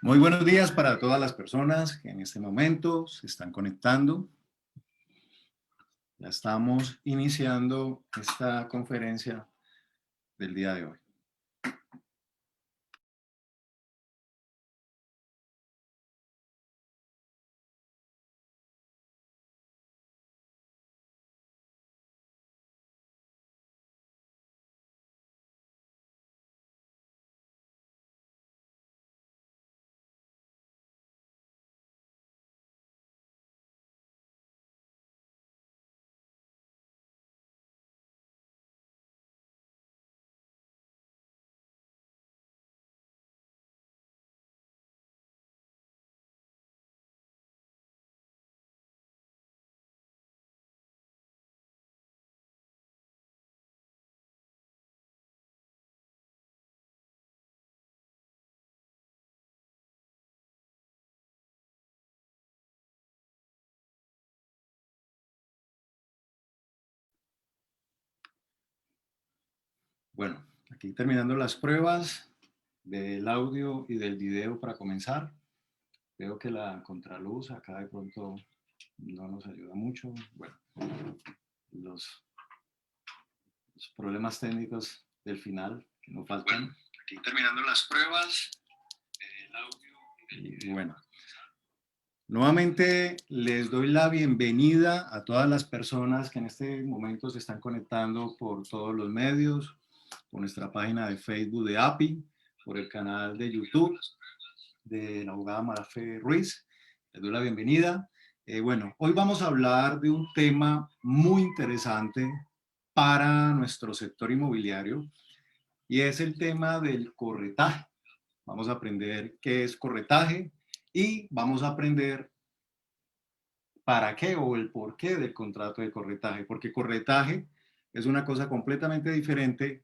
Muy buenos días para todas las personas que en este momento se están conectando. Ya estamos iniciando esta conferencia del día de hoy. Bueno, aquí terminando las pruebas del audio y del video para comenzar. Veo que la contraluz acá de pronto no nos ayuda mucho. Bueno, los problemas técnicos del final que no faltan. Bueno, aquí terminando las pruebas del audio y del video. Bueno, nuevamente les doy la bienvenida a todas las personas que en este momento se están conectando por todos los medios, por nuestra página de Facebook de API, por el canal de YouTube de la abogada Marafe Ruiz. Les doy la bienvenida. Bueno, hoy vamos a hablar de un tema muy interesante para nuestro sector inmobiliario y es el tema del corretaje. Vamos a aprender qué es corretaje y vamos a aprender para qué o el porqué del contrato de corretaje, porque corretaje es una cosa completamente diferente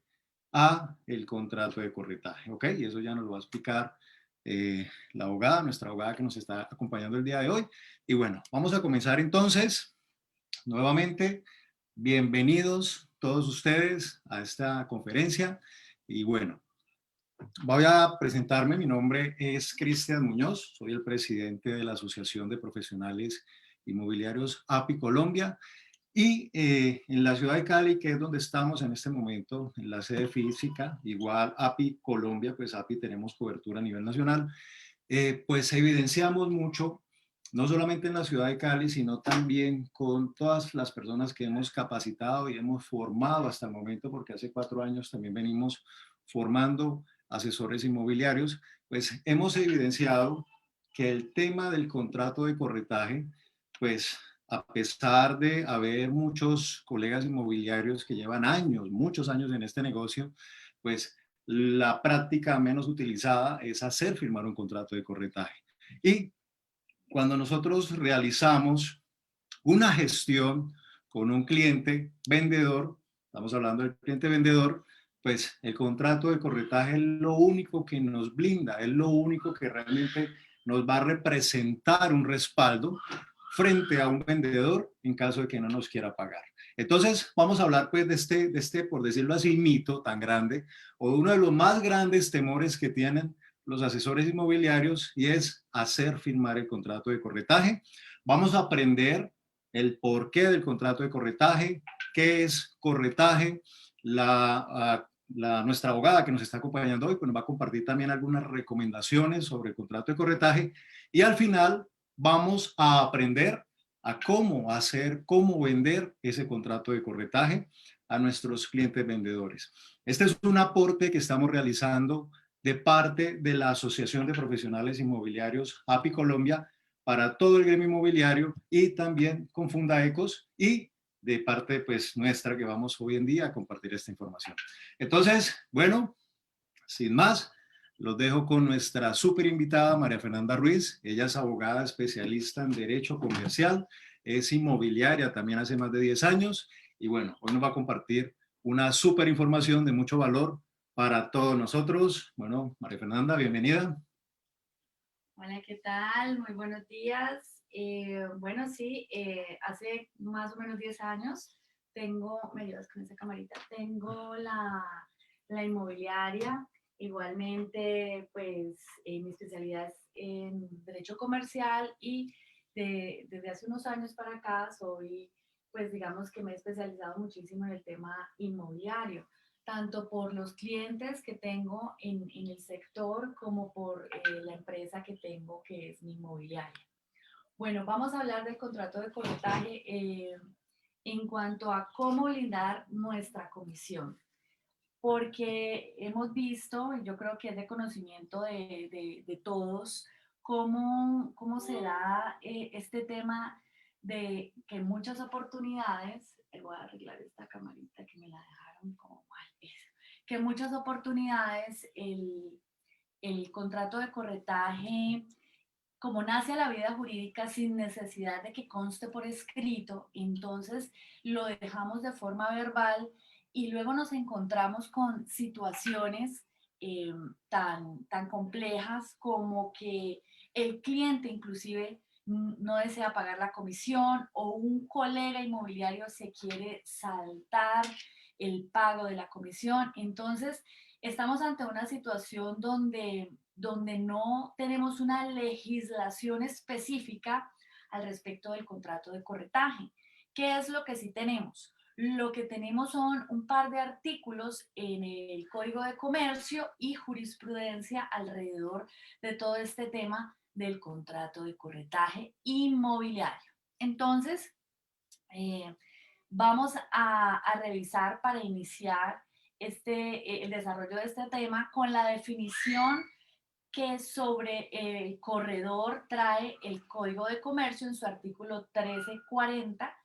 a el contrato de corretaje, ¿ok? Y eso ya nos lo va a explicar la abogada, nuestra abogada que nos está acompañando el día de hoy. Y bueno, vamos a comenzar entonces, nuevamente, bienvenidos todos ustedes a esta conferencia. Y bueno, voy a presentarme, mi nombre es Cristian Muñoz, soy el presidente de la Asociación de Profesionales Inmobiliarios API Colombia y en la ciudad de Cali, que es donde estamos en este momento, en la sede física, igual API Colombia, pues API tenemos cobertura a nivel nacional, pues evidenciamos mucho, no solamente en la ciudad de Cali, sino también con todas las personas que hemos capacitado y hemos formado hasta el momento, porque hace 4 años también venimos formando asesores inmobiliarios, pues hemos evidenciado que el tema del contrato de corretaje, pues a pesar de haber muchos colegas inmobiliarios que llevan años, muchos años en este negocio, pues la práctica menos utilizada es hacer firmar un contrato de corretaje. Y cuando nosotros realizamos una gestión con un cliente vendedor, estamos hablando del cliente vendedor, pues el contrato de corretaje es lo único que nos blinda, es lo único que realmente nos va a representar un respaldo frente a un vendedor en caso de que no nos quiera pagar. Entonces, vamos a hablar pues de este, por decirlo así, mito tan grande, o de uno de los más grandes temores que tienen los asesores inmobiliarios, y es hacer firmar el contrato de corretaje. Vamos a aprender el porqué del contrato de corretaje, qué es corretaje, nuestra abogada que nos está acompañando hoy pues nos va a compartir también algunas recomendaciones sobre el contrato de corretaje y al final vamos a aprender a cómo hacer, cómo vender ese contrato de corretaje a nuestros clientes vendedores. Este es un aporte que estamos realizando de parte de la Asociación de Profesionales Inmobiliarios API Colombia para todo el gremio inmobiliario y también con Fundaecos y de parte pues nuestra que vamos hoy en día a compartir esta información. Entonces, bueno, sin más, los dejo con nuestra súper invitada María Fernanda Ruiz. Ella es abogada especialista en Derecho Comercial, es inmobiliaria también hace más de 10 años y bueno, hoy nos va a compartir una súper información de mucho valor para todos nosotros. Bueno, María Fernanda, bienvenida. Hola, ¿qué tal? Muy buenos días. Bueno, sí, hace más o menos 10 años me ayudas con esa camarita, tengo la inmobiliaria Igualmente, pues mi especialidad es en derecho comercial y desde hace unos años para acá soy, pues digamos que me he especializado muchísimo en el tema inmobiliario, tanto por los clientes que tengo en el sector como por la empresa que tengo que es mi inmobiliaria. Bueno, vamos a hablar del contrato de corretaje en cuanto a cómo blindar nuestra comisión, porque hemos visto, y yo creo que es de conocimiento de todos, cómo se da este tema de que en muchas oportunidades, voy a arreglar esta camarita que me la dejaron como mal, que en muchas oportunidades el contrato de corretaje, como nace a la vida jurídica sin necesidad de que conste por escrito, entonces lo dejamos de forma verbal y luego nos encontramos con situaciones tan complejas como que el cliente inclusive no desea pagar la comisión o un colega inmobiliario se quiere saltar el pago de la comisión. Entonces, estamos ante una situación donde no tenemos una legislación específica al respecto del contrato de corretaje. ¿Qué es lo que sí tenemos? Lo que tenemos son un par de artículos en el Código de Comercio y jurisprudencia alrededor de todo este tema del contrato de corretaje inmobiliario. Entonces, eh, vamos a revisar para iniciar el desarrollo de este tema con la definición que sobre el corredor trae el Código de Comercio en su artículo 1340,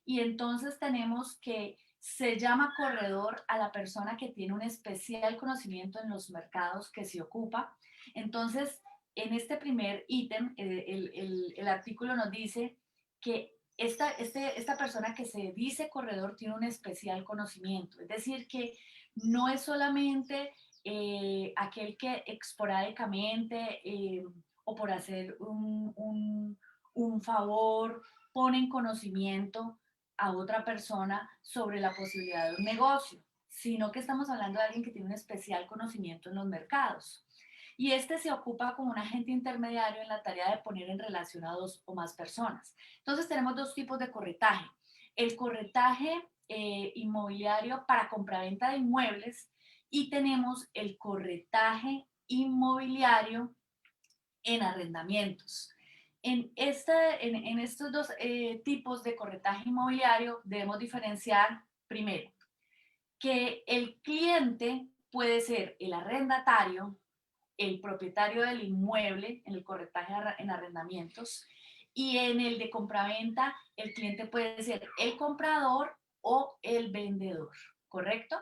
y entonces tenemos que se llama corredor a la persona que tiene un especial conocimiento en los mercados que se ocupa. Entonces, en este primer ítem, el artículo nos dice que esta persona que se dice corredor tiene un especial conocimiento, es decir, que no es solamente aquel que esporádicamente o por hacer un favor pone en conocimiento a otra persona sobre la posibilidad de un negocio, sino que estamos hablando de alguien que tiene un especial conocimiento en los mercados. Y este se ocupa como un agente intermediario en la tarea de poner en relación a dos o más personas. Entonces tenemos dos tipos de corretaje. El corretaje inmobiliario para compraventa de inmuebles y tenemos el corretaje inmobiliario en arrendamientos. En estos dos tipos de corretaje inmobiliario debemos diferenciar primero que el cliente puede ser el arrendatario, el propietario del inmueble en el corretaje en arrendamientos, y en el de compraventa el cliente puede ser el comprador o el vendedor, ¿correcto?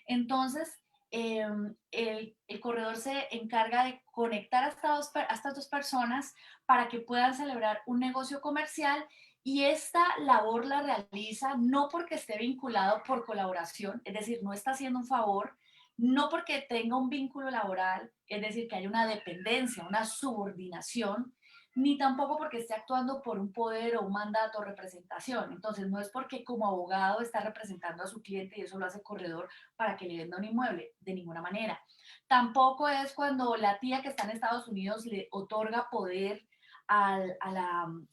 Entonces, el corredor se encarga de conectar a estas dos personas para que puedan celebrar un negocio comercial, y esta labor la realiza no porque esté vinculado por colaboración, es decir, no está haciendo un favor, no porque tenga un vínculo laboral, es decir, que haya una dependencia, una subordinación, ni tampoco porque esté actuando por un poder o un mandato o representación. Entonces, no es porque como abogado está representando a su cliente y eso lo hace corredor para que le venda un inmueble, de ninguna manera. Tampoco es cuando la tía que está en Estados Unidos le otorga poder a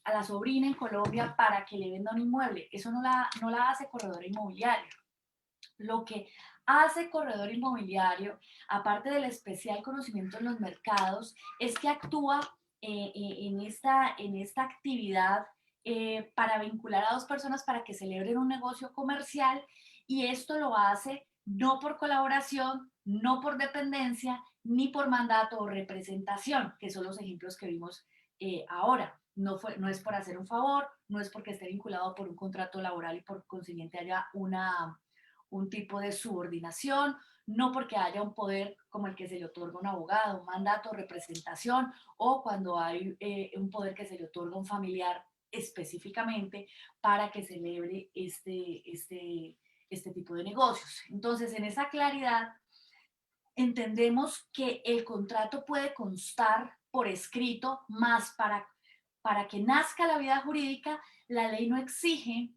la sobrina en Colombia para que le venda un inmueble. Eso no la hace corredor inmobiliario. Lo que hace corredor inmobiliario, aparte del especial conocimiento en los mercados, es que actúa en esta actividad para vincular a dos personas para que celebren un negocio comercial, y esto lo hace no por colaboración, no por dependencia, ni por mandato o representación, que son los ejemplos que vimos ahora. No es por hacer un favor, no es porque esté vinculado por un contrato laboral y por consiguiente haya un tipo de subordinación, no porque haya un poder como el que se le otorga a un abogado, un mandato, representación, o cuando hay un poder que se le otorga a un familiar específicamente para que celebre este tipo de negocios. Entonces, en esa claridad, entendemos que el contrato puede constar por escrito, más para que nazca la vida jurídica, la ley no exige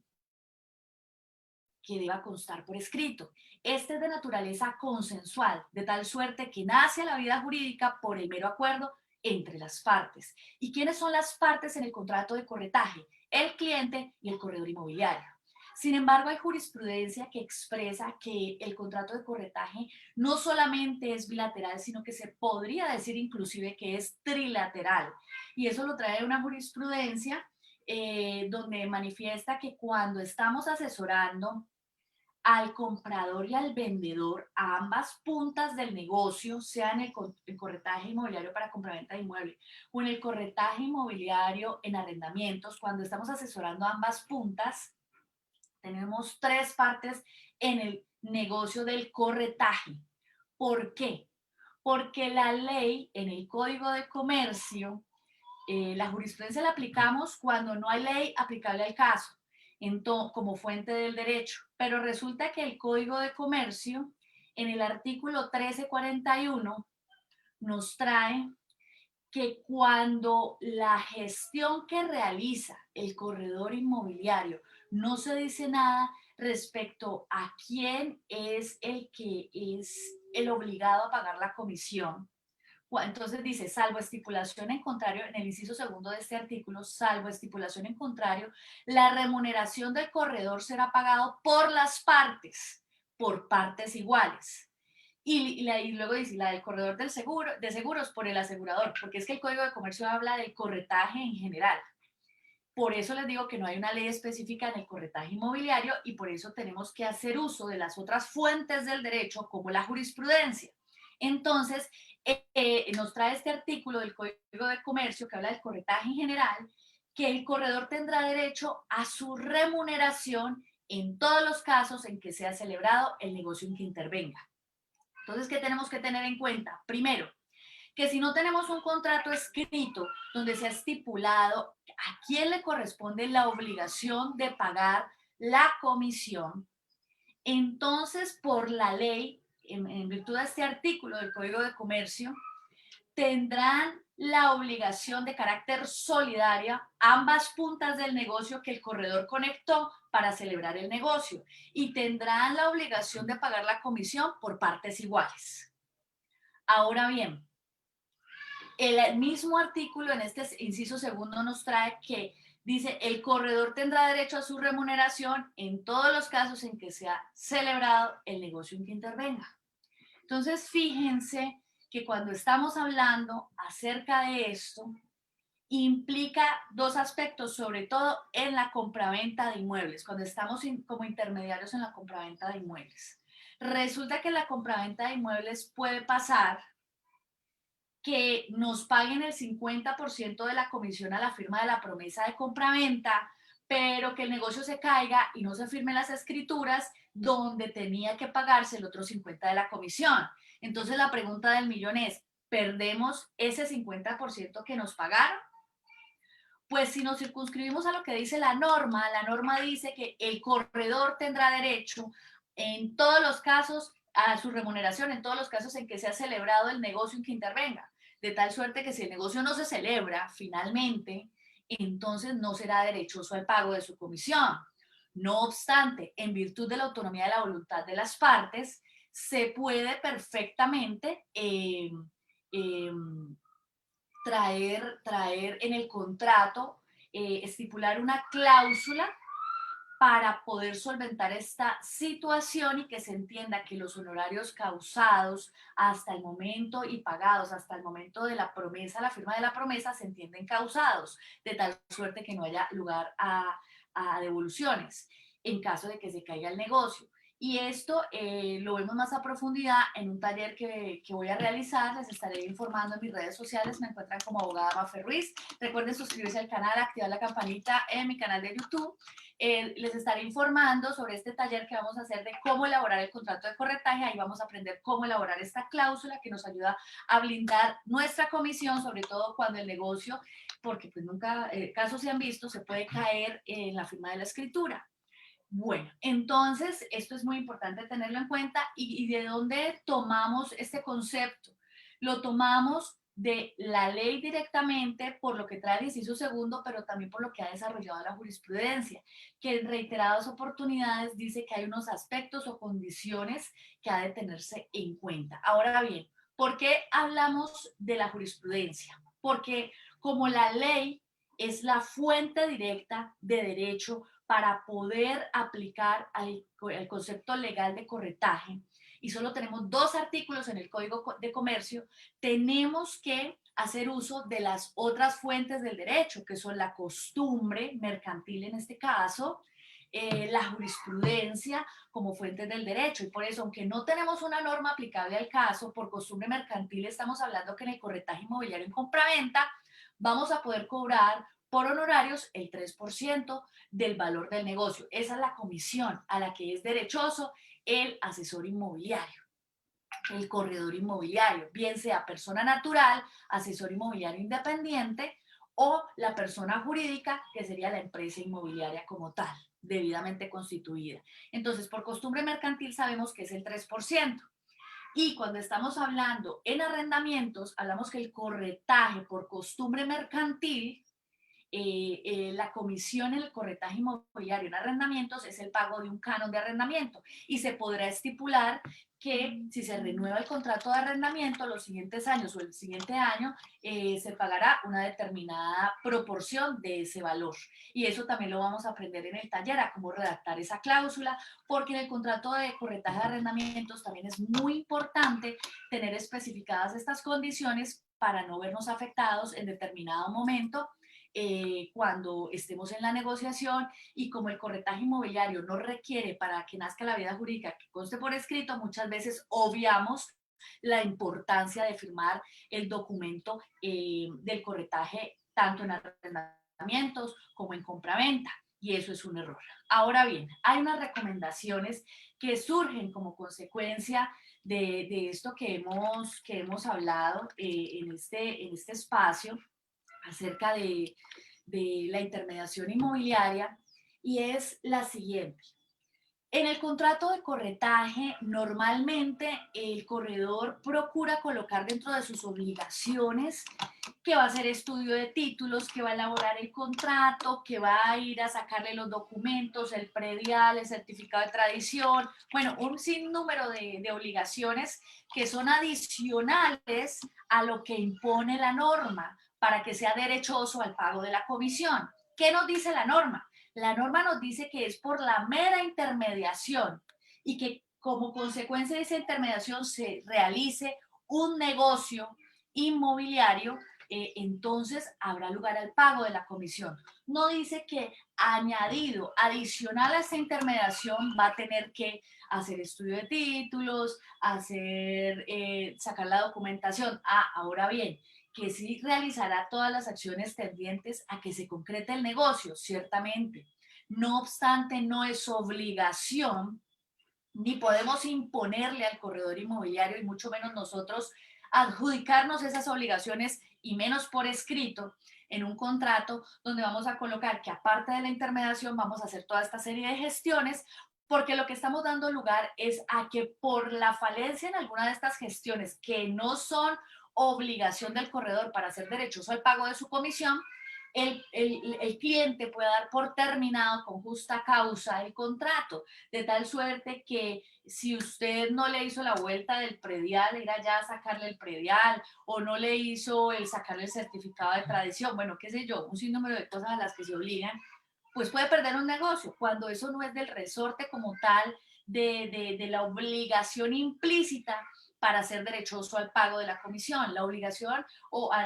que deba constar por escrito. Este es de naturaleza consensual, de tal suerte que nace la vida jurídica por el mero acuerdo entre las partes. ¿Y quiénes son las partes en el contrato de corretaje? El cliente y el corredor inmobiliario. Sin embargo, hay jurisprudencia que expresa que el contrato de corretaje no solamente es bilateral, sino que se podría decir inclusive que es trilateral. Y eso lo trae una jurisprudencia donde manifiesta que cuando estamos asesorando al comprador y al vendedor, a ambas puntas del negocio, sea en el corretaje inmobiliario para compraventa de inmueble o en el corretaje inmobiliario en arrendamientos, cuando estamos asesorando a ambas puntas, tenemos tres partes en el negocio del corretaje. ¿Por qué? Porque la ley en el Código de Comercio, la jurisprudencia la aplicamos cuando no hay ley aplicable al caso, como fuente del derecho. Pero resulta que el Código de Comercio, en el artículo 1341, nos trae que cuando la gestión que realiza el corredor inmobiliario no se dice nada respecto a quién es el que es el obligado a pagar la comisión, entonces dice, salvo estipulación en contrario, en el inciso segundo de este artículo, salvo estipulación en contrario, la remuneración del corredor será pagado por partes iguales. Y luego dice, la del corredor de seguros por el asegurador, porque es que el Código de Comercio habla del corretaje en general. Por eso les digo que no hay una ley específica en el corretaje inmobiliario y por eso tenemos que hacer uso de las otras fuentes del derecho como la jurisprudencia. Entonces, nos trae este artículo del Código de Comercio que habla del corretaje en general, que el corredor tendrá derecho a su remuneración en todos los casos en que sea celebrado el negocio en que intervenga. Entonces, ¿qué tenemos que tener en cuenta? Primero, que si no tenemos un contrato escrito donde se ha estipulado a quién le corresponde la obligación de pagar la comisión, entonces por la ley, en virtud de este artículo del Código de Comercio, tendrán la obligación de carácter solidaria ambas puntas del negocio que el corredor conectó para celebrar el negocio y tendrán la obligación de pagar la comisión por partes iguales. Ahora bien, el mismo artículo en este inciso segundo nos trae que dice el corredor tendrá derecho a su remuneración en todos los casos en que sea celebrado el negocio en que intervenga. Entonces, fíjense que cuando estamos hablando acerca de esto, implica dos aspectos, sobre todo en la compraventa de inmuebles, cuando estamos como intermediarios en la compraventa de inmuebles. Resulta que en la compraventa de inmuebles puede pasar que nos paguen el 50% de la comisión a la firma de la promesa de compraventa, pero que el negocio se caiga y no se firmen las escrituras donde tenía que pagarse el otro 50% de la comisión. Entonces la pregunta del millón es, ¿perdemos ese 50% que nos pagaron? Pues si nos circunscribimos a lo que dice la norma dice que el corredor tendrá derecho en todos los casos a su remuneración, en todos los casos en que se ha celebrado el negocio en que intervenga, de tal suerte que si el negocio no se celebra finalmente, entonces no será derechoso al pago de su comisión. No obstante, en virtud de la autonomía de la voluntad de las partes, se puede perfectamente traer en el contrato, estipular una cláusula para poder solventar esta situación y que se entienda que los honorarios causados hasta el momento y pagados hasta el momento de la promesa, la firma de la promesa, se entienden causados, de tal suerte que no haya lugar a devoluciones en caso de que se caiga el negocio. Y esto lo vemos más a profundidad en un taller que voy a realizar. Les estaré informando en mis redes sociales. Me encuentran como abogada Mafe Ruiz. Recuerden suscribirse al canal, activar la campanita en mi canal de YouTube. Les estaré informando sobre este taller que vamos a hacer de cómo elaborar el contrato de corretaje. Ahí vamos a aprender cómo elaborar esta cláusula que nos ayuda a blindar nuestra comisión, sobre todo cuando el negocio, porque pues nunca casos se han visto, se puede caer en la firma de la escritura. Bueno, entonces esto es muy importante tenerlo en cuenta y de dónde tomamos este concepto. Lo tomamos de la ley directamente por lo que trae el inciso segundo, pero también por lo que ha desarrollado la jurisprudencia, que en reiteradas oportunidades dice que hay unos aspectos o condiciones que ha de tenerse en cuenta. Ahora bien, ¿por qué hablamos de la jurisprudencia? Porque como la ley es la fuente directa de derecho para poder aplicar el concepto legal de corretaje, y solo tenemos 2 artículos en el Código de Comercio, tenemos que hacer uso de las otras fuentes del derecho, que son la costumbre mercantil en este caso, la jurisprudencia como fuentes del derecho. Y por eso, aunque no tenemos una norma aplicable al caso, por costumbre mercantil estamos hablando que en el corretaje inmobiliario en compraventa vamos a poder cobrar por honorarios el 3% del valor del negocio. Esa es la comisión a la que es derechoso el asesor inmobiliario, el corredor inmobiliario, bien sea persona natural, asesor inmobiliario independiente, o la persona jurídica, que sería la empresa inmobiliaria como tal, debidamente constituida. Entonces, por costumbre mercantil sabemos que es el 3%. Y cuando estamos hablando en arrendamientos, hablamos que el corretaje por costumbre mercantil, la comisión en el corretaje inmobiliario en arrendamientos es el pago de un canon de arrendamiento, y se podrá estipular que si se renueva el contrato de arrendamiento los siguientes años o el siguiente año, se pagará una determinada proporción de ese valor. Y eso también lo vamos a aprender en el taller, a cómo redactar esa cláusula, porque en el contrato de corretaje de arrendamientos también es muy importante tener especificadas estas condiciones para no vernos afectados en determinado momento, cuando estemos en la negociación. Y como el corretaje inmobiliario no requiere para que nazca la vida jurídica que conste por escrito, muchas veces obviamos la importancia de firmar el documento del corretaje tanto en arrendamientos como en compraventa, y eso es un error. Ahora bien, hay unas recomendaciones que surgen como consecuencia de esto que hemos hablado en este espacio acerca de la intermediación inmobiliaria, y es la siguiente. En el contrato de corretaje, normalmente el corredor procura colocar dentro de sus obligaciones que va a hacer estudio de títulos, que va a elaborar el contrato, que va a ir a sacarle los documentos, el predial, el certificado de tradición, bueno, un sinnúmero de obligaciones que son adicionales a lo que impone la norma para que sea derechoso al pago de la comisión. ¿Qué nos dice la norma? La norma nos dice que es por la mera intermediación, y que como consecuencia de esa intermediación se realice un negocio inmobiliario, entonces habrá lugar al pago de la comisión. No dice que añadido, adicional a esa intermediación, va a tener que hacer estudio de títulos, sacar la documentación. Ahora bien, que sí realizará todas las acciones tendientes a que se concrete el negocio, ciertamente. No obstante, no es obligación, ni podemos imponerle al corredor inmobiliario, y mucho menos nosotros adjudicarnos esas obligaciones, y menos por escrito, en un contrato donde vamos a colocar que aparte de la intermediación vamos a hacer toda esta serie de gestiones, porque lo que estamos dando lugar es a que por la falencia en alguna de estas gestiones que no son obligación del corredor para ser derechoso al pago de su comisión, el cliente puede dar por terminado con justa causa el contrato, de tal suerte que si usted no le hizo la vuelta del predial, ir allá a sacarle el predial, o no le hizo el sacarle el certificado de tradición, bueno, qué sé yo, un sinnúmero de cosas a las que se obligan, pues puede perder un negocio, cuando eso no es del resorte como tal de la obligación implícita para ser derechoso al pago de la comisión. La obligación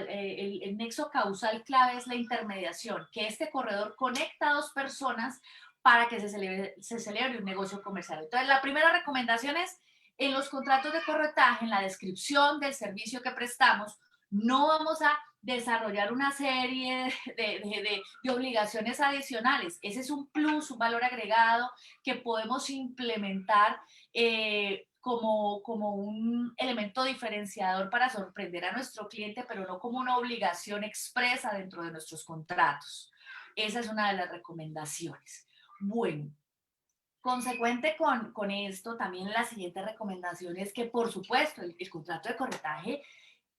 el nexo causal clave es la intermediación, que este corredor conecta a dos personas para que se celebre un negocio comercial. Entonces, la primera recomendación es, en los contratos de corretaje, en la descripción del servicio que prestamos, no vamos a desarrollar una serie de obligaciones adicionales. Ese es un plus, un valor agregado que podemos implementar como un elemento diferenciador para sorprender a nuestro cliente, pero no como una obligación expresa dentro de nuestros contratos. Esa es una de las recomendaciones. Bueno, consecuente con esto, también la siguiente recomendación es que, por supuesto, el contrato de corretaje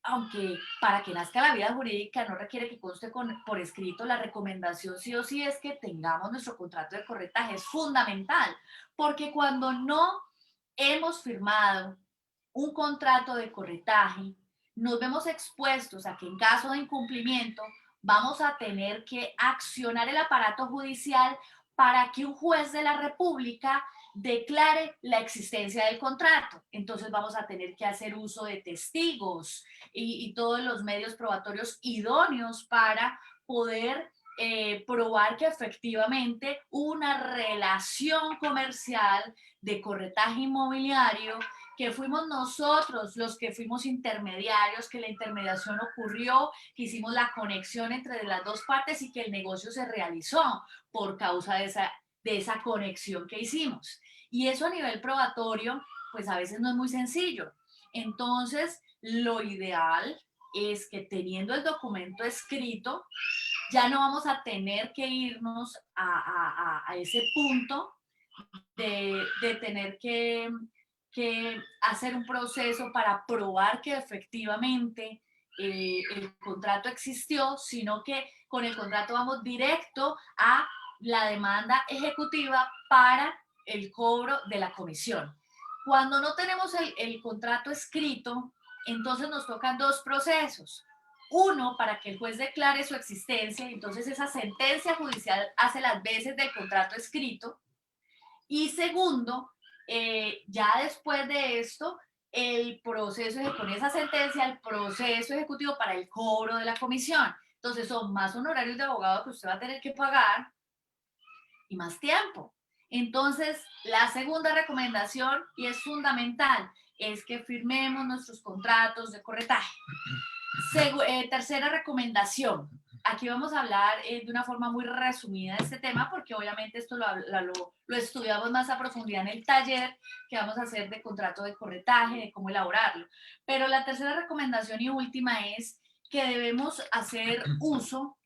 aunque para que nazca la vida jurídica no requiere que conste por escrito, la recomendación sí o sí es que tengamos nuestro contrato de corretaje. Es fundamental, porque cuando no hemos firmado un contrato de corretaje, nos vemos expuestos a que en caso de incumplimiento vamos a tener que accionar el aparato judicial para que un juez de la República declare la existencia del contrato. Entonces vamos a tener que hacer uso de testigos y todos los medios probatorios idóneos para poder probar que efectivamente una relación comercial de corretaje inmobiliario, que fuimos nosotros los que fuimos intermediarios, que la intermediación ocurrió, que hicimos la conexión entre las dos partes y que el negocio se realizó por causa de esa conexión que hicimos. Y eso a nivel probatorio, pues a veces no es muy sencillo. Entonces, lo ideal es que teniendo el documento escrito, ya no vamos a tener que irnos a ese punto de tener que hacer un proceso para probar que efectivamente el contrato existió, sino que con el contrato vamos directo a la demanda ejecutiva para el cobro de la comisión. Cuando no tenemos el contrato escrito, entonces nos tocan dos procesos. Uno, para que el juez declare su existencia, entonces esa sentencia judicial hace las veces del contrato escrito. Y segundo, ya después de esto, el proceso, con esa sentencia, el proceso ejecutivo para el cobro de la comisión. Entonces son más honorarios de abogado que usted va a tener que pagar y más tiempo. Entonces, la segunda recomendación, y es fundamental, es que firmemos nuestros contratos de corretaje. Tercera recomendación. Aquí vamos a hablar de una forma muy resumida de este tema, porque obviamente esto lo estudiamos más a profundidad en el taller que vamos a hacer de contrato de corretaje, de cómo elaborarlo. Pero la tercera recomendación y última es que debemos hacer uso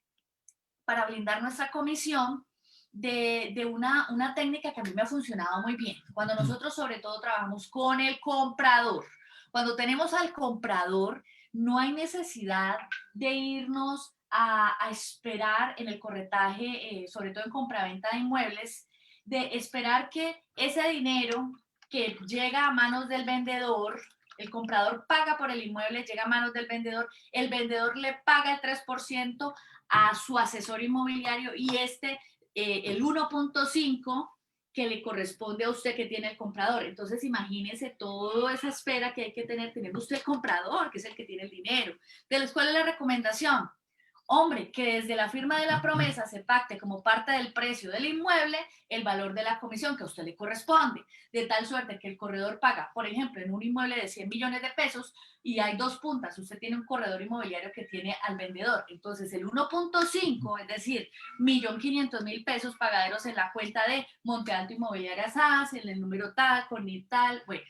para blindar nuestra comisión de una técnica que a mí me ha funcionado muy bien. Cuando nosotros sobre todo trabajamos con el comprador, cuando tenemos al comprador, no hay necesidad de irnos a esperar en el corretaje, sobre todo en compraventa de inmuebles, de esperar que ese dinero que llega a manos del vendedor, el comprador paga por el inmueble, llega a manos del vendedor, el vendedor le paga el 3% a su asesor inmobiliario y el 1.5 que le corresponde a usted que tiene el comprador. Entonces imagínese toda esa espera que hay que tener teniendo usted el comprador, que es el que tiene el dinero. Entonces, ¿cuál es la recomendación? Hombre, que desde la firma de la promesa se pacte como parte del precio del inmueble el valor de la comisión que a usted le corresponde, de tal suerte que el corredor paga, por ejemplo, en un inmueble de 100 millones de pesos y hay dos puntas, usted tiene un corredor inmobiliario que tiene al vendedor, entonces el 1.5, es decir, 1.500.000 pesos pagaderos en la cuenta de Monte Alto Inmobiliaria SAS, en el número tal, con el tal, bueno,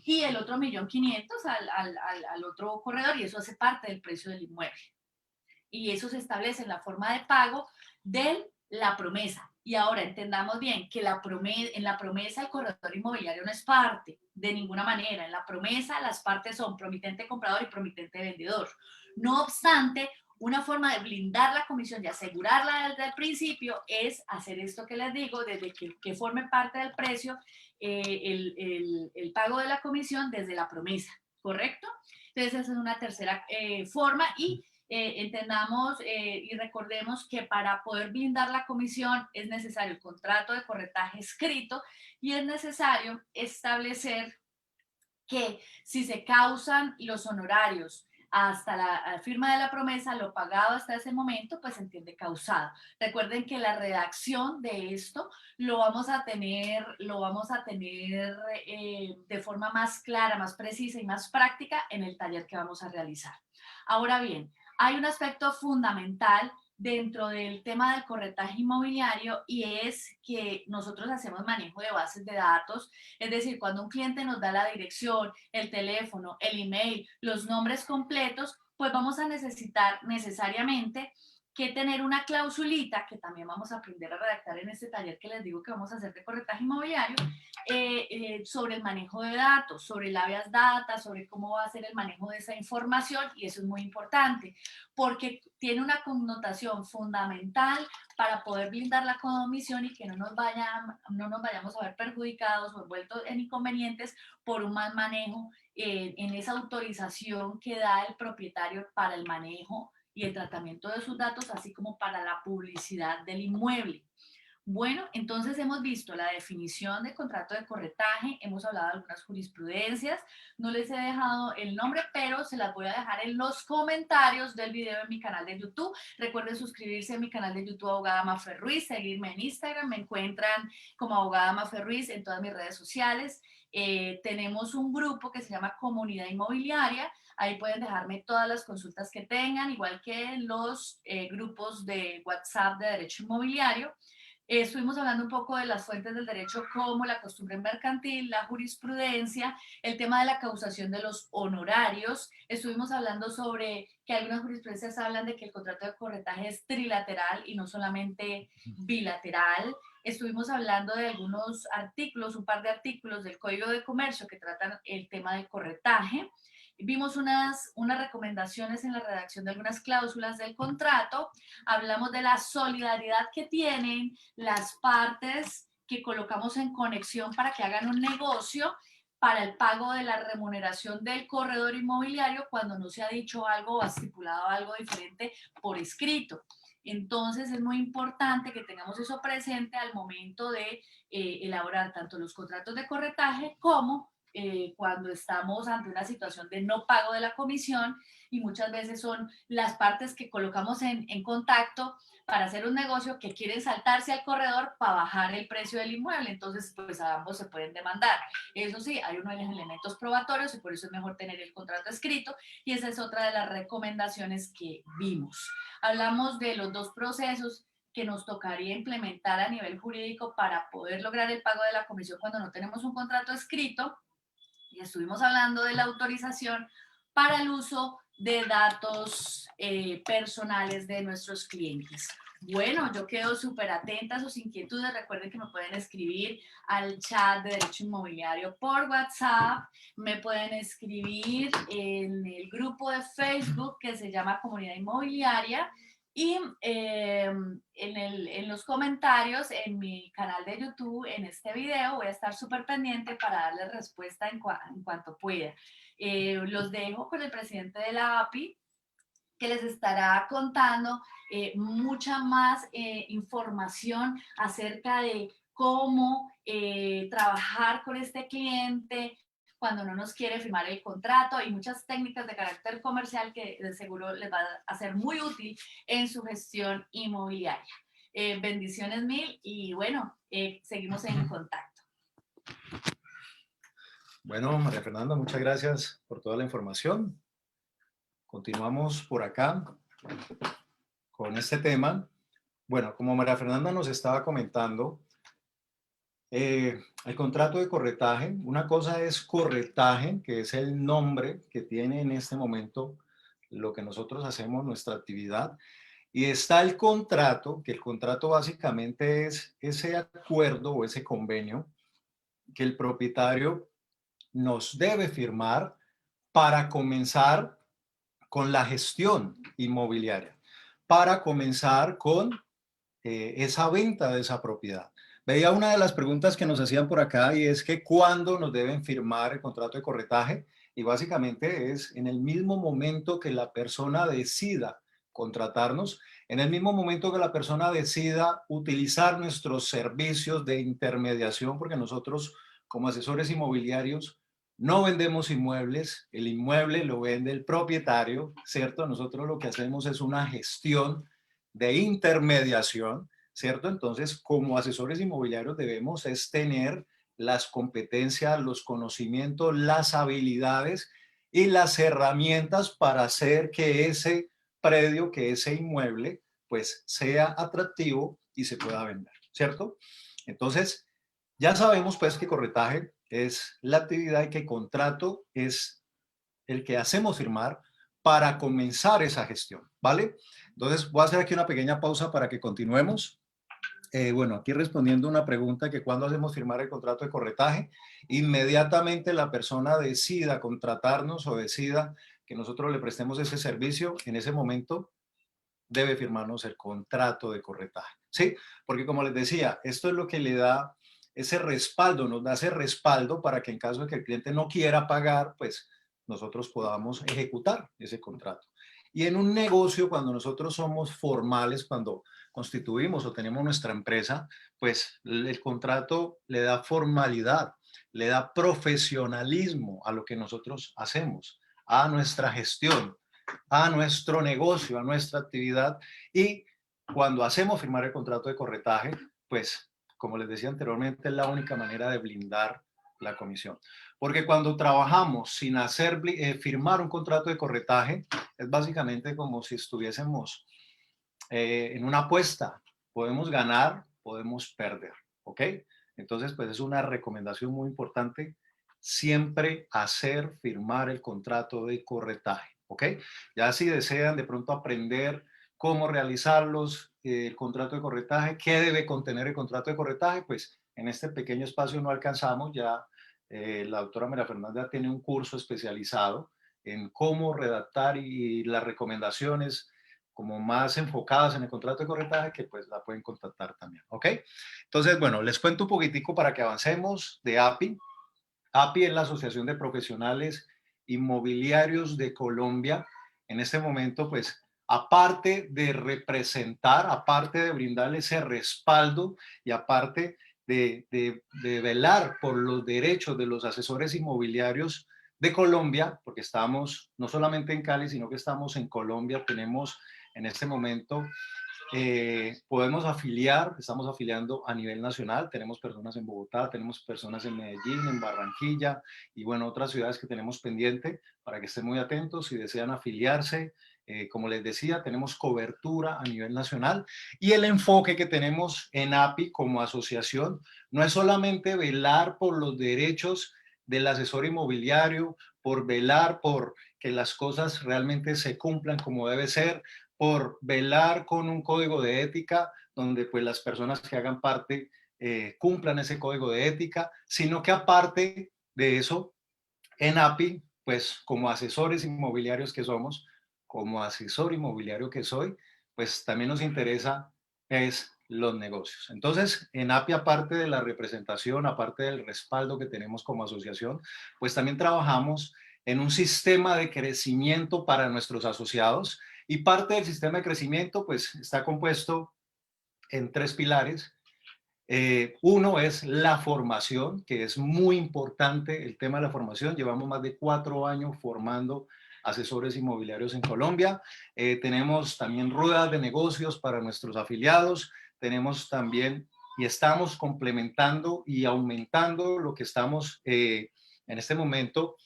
y el otro 1.500.000 al otro corredor y eso hace parte del precio del inmueble. Y eso se establece en la forma de pago de la promesa. Y ahora entendamos bien que en la promesa el corredor inmobiliario no es parte de ninguna manera. En la promesa las partes son promitente comprador y promitente vendedor. No obstante, una forma de blindar la comisión y asegurarla desde el principio es hacer esto que les digo, desde que forme parte del precio el pago de la comisión desde la promesa, ¿correcto? Entonces esa es una tercera forma y entendamos y recordemos que para poder blindar la comisión es necesario el contrato de corretaje escrito y es necesario establecer que si se causan los honorarios hasta la firma de la promesa, lo pagado hasta ese momento, pues se entiende causado. Recuerden que la redacción de esto lo vamos a tener de forma más clara, más precisa y más práctica en el taller que vamos a realizar. Ahora bien, hay un aspecto fundamental dentro del tema del corretaje inmobiliario y es que nosotros hacemos manejo de bases de datos, es decir, cuando un cliente nos da la dirección, el teléfono, el email, los nombres completos, pues vamos a necesitar necesariamente que tener una clausulita, que también vamos a aprender a redactar en este taller que les digo que vamos a hacer de corretaje inmobiliario, sobre el manejo de datos, sobre el habeas data, sobre cómo va a ser el manejo de esa información, y eso es muy importante, porque tiene una connotación fundamental para poder blindar la comisión y que no nos vayamos a ver perjudicados o envueltos en inconvenientes por un mal manejo en esa autorización que da el propietario para el manejo y el tratamiento de sus datos, así como para la publicidad del inmueble. Bueno, entonces hemos visto la definición de contrato de corretaje, hemos hablado de algunas jurisprudencias, no les he dejado el nombre, pero se las voy a dejar en los comentarios del video en mi canal de YouTube. Recuerden suscribirse a mi canal de YouTube Abogada Mafe Ruiz, seguirme en Instagram, me encuentran como Abogada Mafe Ruiz en todas mis redes sociales. Tenemos un grupo que se llama Comunidad Inmobiliaria, ahí pueden dejarme todas las consultas que tengan, igual que los grupos de WhatsApp de Derecho Inmobiliario. Estuvimos hablando un poco de las fuentes del derecho como la costumbre mercantil, la jurisprudencia, el tema de la causación de los honorarios. Estuvimos hablando sobre que algunas jurisprudencias hablan de que el contrato de corretaje es trilateral y no solamente bilateral. Estuvimos hablando de algunos artículos, un par de artículos del Código de Comercio que tratan el tema del corretaje. Vimos unas recomendaciones en la redacción de algunas cláusulas del contrato. Hablamos de la solidaridad que tienen las partes que colocamos en conexión para que hagan un negocio para el pago de la remuneración del corredor inmobiliario cuando no se ha dicho algo o ha estipulado algo diferente por escrito. Entonces es muy importante que tengamos eso presente al momento de elaborar tanto los contratos de corretaje como cuando estamos ante una situación de no pago de la comisión, y muchas veces son las partes que colocamos en contacto para hacer un negocio que quieren saltarse al corredor para bajar el precio del inmueble. Entonces, pues a ambos se pueden demandar. Eso sí, hay unos elementos probatorios y por eso es mejor tener el contrato escrito, y esa es otra de las recomendaciones que vimos. Hablamos de los dos procesos que nos tocaría implementar a nivel jurídico para poder lograr el pago de la comisión cuando no tenemos un contrato escrito, y estuvimos hablando de la autorización para el uso de datos personales de nuestros clientes. Bueno, yo quedo súper atenta a sus inquietudes. Recuerden que me pueden escribir al chat de Derecho Inmobiliario por WhatsApp. Me pueden escribir en el grupo de Facebook que se llama Comunidad Inmobiliaria. Y en los comentarios en mi canal de YouTube, en este video, voy a estar súper pendiente para darles respuesta en cuanto pueda. Los dejo con el presidente de la API, que les estará contando mucha más información acerca de cómo trabajar con este cliente cuando no nos quiere firmar el contrato, y muchas técnicas de carácter comercial que de seguro les va a ser muy útil en su gestión inmobiliaria. Bendiciones mil y bueno, seguimos en contacto. Bueno, María Fernanda, muchas gracias por toda la información. Continuamos por acá con este tema. Bueno, como María Fernanda nos estaba comentando, el contrato de corretaje, una cosa es corretaje, que es el nombre que tiene en este momento lo que nosotros hacemos, nuestra actividad, y está el contrato, que el contrato básicamente es ese acuerdo o ese convenio que el propietario nos debe firmar para comenzar con la gestión inmobiliaria, para comenzar con esa venta de esa propiedad. Veía una de las preguntas que nos hacían por acá, y es que ¿cuándo nos deben firmar el contrato de corretaje? Y básicamente es en el mismo momento que la persona decida contratarnos, en el mismo momento que la persona decida utilizar nuestros servicios de intermediación, porque nosotros como asesores inmobiliarios no vendemos inmuebles, el inmueble lo vende el propietario, ¿cierto? Nosotros lo que hacemos es una gestión de intermediación, ¿cierto? Entonces, como asesores inmobiliarios debemos es tener las competencias, los conocimientos, las habilidades y las herramientas para hacer que ese predio, que ese inmueble, pues sea atractivo y se pueda vender, ¿cierto? Entonces, ya sabemos pues que corretaje es la actividad y que contrato es el que hacemos firmar para comenzar esa gestión, ¿vale? Entonces, voy a hacer aquí una pequeña pausa para que continuemos. Bueno, aquí respondiendo una pregunta que cuando hacemos firmar el contrato de corretaje, inmediatamente la persona decida contratarnos o decida que nosotros le prestemos ese servicio, en ese momento debe firmarnos el contrato de corretaje, ¿sí? Porque como les decía, esto es lo que le da ese respaldo, nos da ese respaldo para que en caso de que el cliente no quiera pagar, pues nosotros podamos ejecutar ese contrato. Y en un negocio, cuando nosotros somos formales, cuando constituimos o tenemos nuestra empresa, pues el contrato le da formalidad, le da profesionalismo a lo que nosotros hacemos, a nuestra gestión, a nuestro negocio, a nuestra actividad. Y cuando hacemos firmar el contrato de corretaje, pues, como les decía anteriormente, es la única manera de blindar la comisión. Porque cuando trabajamos sin hacer firmar un contrato de corretaje, es básicamente como si estuviésemos en una apuesta. Podemos ganar, podemos perder, ¿ok? Entonces, pues es una recomendación muy importante siempre hacer firmar el contrato de corretaje, ¿ok? Ya si desean de pronto aprender cómo realizarlos, el contrato de corretaje, qué debe contener el contrato de corretaje, pues en este pequeño espacio no alcanzamos, ya la doctora María Fernanda tiene un curso especializado en cómo redactar y las recomendaciones como más enfocadas en el contrato de corretaje, que pues la pueden contactar también, ¿ok? Entonces, bueno, les cuento un poquitico para que avancemos de API. API es la Asociación de Profesionales Inmobiliarios de Colombia. En este momento, pues, aparte de representar, aparte de brindarle ese respaldo y aparte de velar por los derechos de los asesores inmobiliarios de Colombia, porque estamos no solamente en Cali, sino que estamos en Colombia, tenemos en este momento podemos afiliar, estamos afiliando a nivel nacional, tenemos personas en Bogotá, tenemos personas en Medellín, en Barranquilla y bueno, otras ciudades que tenemos pendiente para que estén muy atentos si desean afiliarse. Como les decía, tenemos cobertura a nivel nacional y el enfoque que tenemos en API como asociación no es solamente velar por los derechos del asesor inmobiliario, por velar por que las cosas realmente se cumplan como debe ser, por velar con un código de ética donde pues las personas que hagan parte cumplan ese código de ética, sino que aparte de eso, en API, pues como asesores inmobiliarios que somos, como asesor inmobiliario que soy, pues también nos interesa es los negocios. Entonces, en API, aparte de la representación, aparte del respaldo que tenemos como asociación, pues también trabajamos en un sistema de crecimiento para nuestros asociados y parte del sistema de crecimiento pues está compuesto en tres pilares. Uno es la formación, que es muy importante el tema de la formación. Llevamos más de 4 años formando asesores inmobiliarios en Colombia. Tenemos también ruedas de negocios para nuestros afiliados. Tenemos también y estamos complementando y aumentando lo que estamos en este momento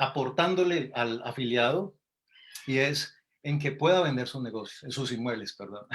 aportándole al afiliado y es en que pueda vender sus negocios, en sus inmuebles, perdón.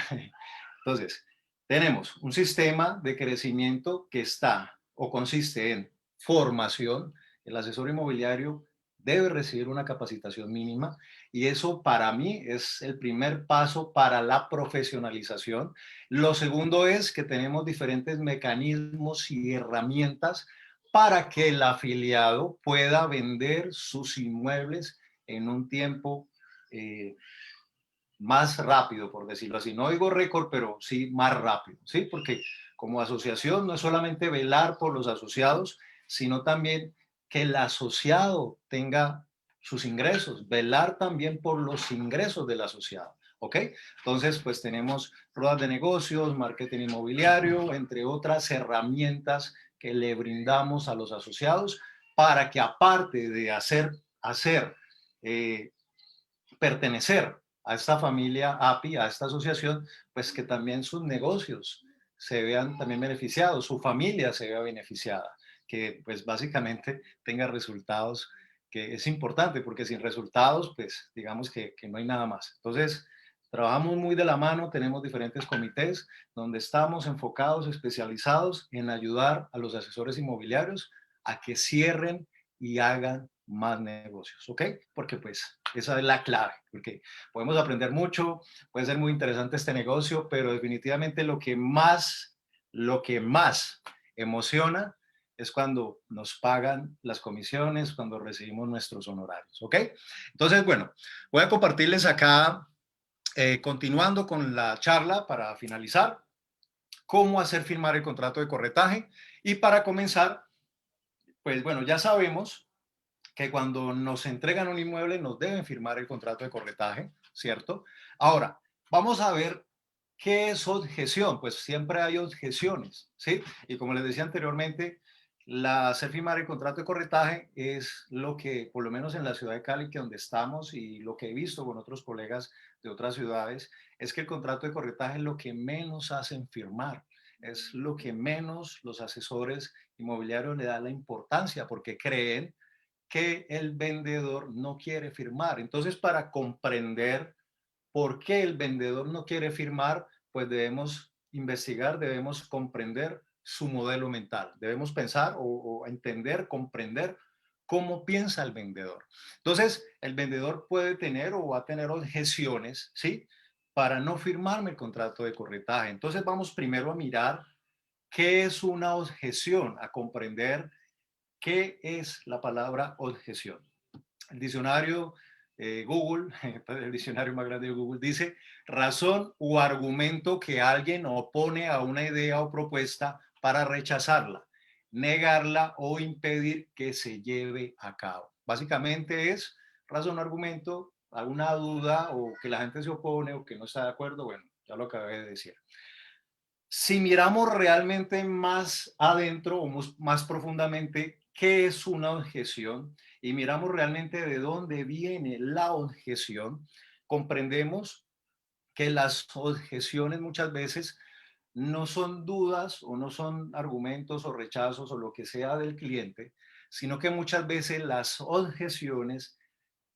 Entonces, tenemos un sistema de crecimiento que está o consiste en formación. El asesor inmobiliario debe recibir una capacitación mínima y eso para mí es el primer paso para la profesionalización. Lo segundo es que tenemos diferentes mecanismos y herramientas para que el afiliado pueda vender sus inmuebles en un tiempo eh, más rápido, por decirlo así. No digo récord, pero sí más rápido, ¿sí? Porque como asociación no es solamente velar por los asociados, sino también que el asociado tenga sus ingresos, velar también por los ingresos del asociado, ¿ok? Entonces, pues tenemos ruedas de negocios, marketing inmobiliario, entre otras herramientas que le brindamos a los asociados para que aparte de eh, pertenecer a esta familia API, a esta asociación, pues que también sus negocios se vean también beneficiados, su familia se vea beneficiada, que pues básicamente tenga resultados, que es importante, porque sin resultados, pues digamos que no hay nada más. Entonces, trabajamos muy de la mano, tenemos diferentes comités donde estamos enfocados, especializados en ayudar a los asesores inmobiliarios a que cierren y hagan más negocios, ¿ok? Porque pues esa es la clave, porque podemos aprender mucho, puede ser muy interesante este negocio, pero definitivamente lo que más emociona es cuando nos pagan las comisiones, cuando recibimos nuestros honorarios, ¿ok? Entonces, bueno, voy a compartirles acá, continuando con la charla para finalizar, cómo hacer firmar el contrato de corretaje. Y para comenzar, pues bueno, ya sabemos que cuando nos entregan un inmueble nos deben firmar el contrato de corretaje, ¿cierto? Ahora, vamos a ver qué es objeción. Pues siempre hay objeciones, ¿sí? Y como les decía anteriormente, hacer firmar el contrato de corretaje es lo que, por lo menos en la ciudad de Cali, que donde estamos, y lo que he visto con otros colegas de otras ciudades, es que el contrato de corretaje es lo que menos hacen firmar, es lo que menos los asesores inmobiliarios le dan la importancia porque creen que el vendedor no quiere firmar. Entonces, para comprender por qué el vendedor no quiere firmar, pues debemos investigar, debemos comprender su modelo mental, debemos pensar o entender, comprender cómo piensa el vendedor. Entonces, el vendedor puede tener o va a tener objeciones, ¿sí? Para no firmarme el contrato de corretaje. Entonces, vamos primero a mirar qué es una objeción, a comprender qué es la palabra objeción. El diccionario Google, el diccionario más grande de Google, dice razón o argumento que alguien opone a una idea o propuesta para rechazarla, negarla o impedir que se lleve a cabo. Básicamente es razón o argumento, alguna duda o que la gente se opone o que no está de acuerdo, bueno, ya lo acabé de decir. Si miramos realmente más adentro o más profundamente qué es una objeción y miramos realmente de dónde viene la objeción, comprendemos que las objeciones muchas veces no son dudas o no son argumentos o rechazos o lo que sea del cliente, sino que muchas veces las objeciones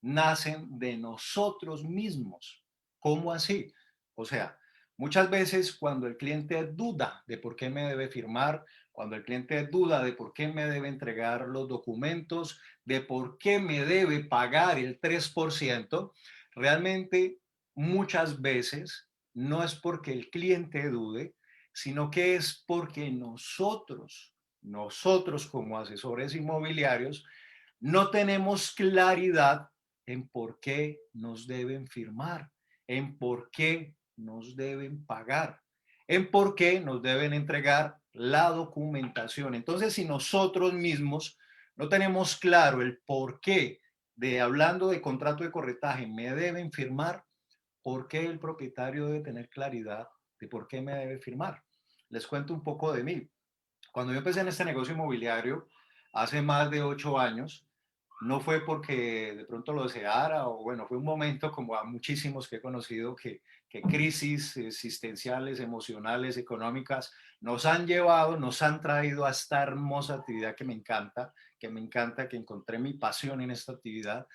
nacen de nosotros mismos. ¿Cómo así? O sea, muchas veces cuando el cliente duda de por qué me debe firmar, cuando el cliente duda de por qué me debe entregar los documentos, de por qué me debe pagar el 3%, realmente muchas veces no es porque el cliente dude, sino que es porque nosotros como asesores inmobiliarios, no tenemos claridad en por qué nos deben firmar, en por qué nos deben pagar, en por qué nos deben entregar la documentación. Entonces, si nosotros mismos no tenemos claro el por qué de hablando de contrato de corretaje me deben firmar, ¿por qué el propietario debe tener claridad de por qué me debe firmar? Les cuento un poco de mí. Cuando yo empecé en este negocio inmobiliario hace más de 8 años, no fue porque de pronto lo deseara o bueno, fue un momento como a muchísimos que he conocido que crisis existenciales, emocionales, económicas nos han llevado, nos han traído a esta hermosa actividad que encontré mi pasión en esta actividad.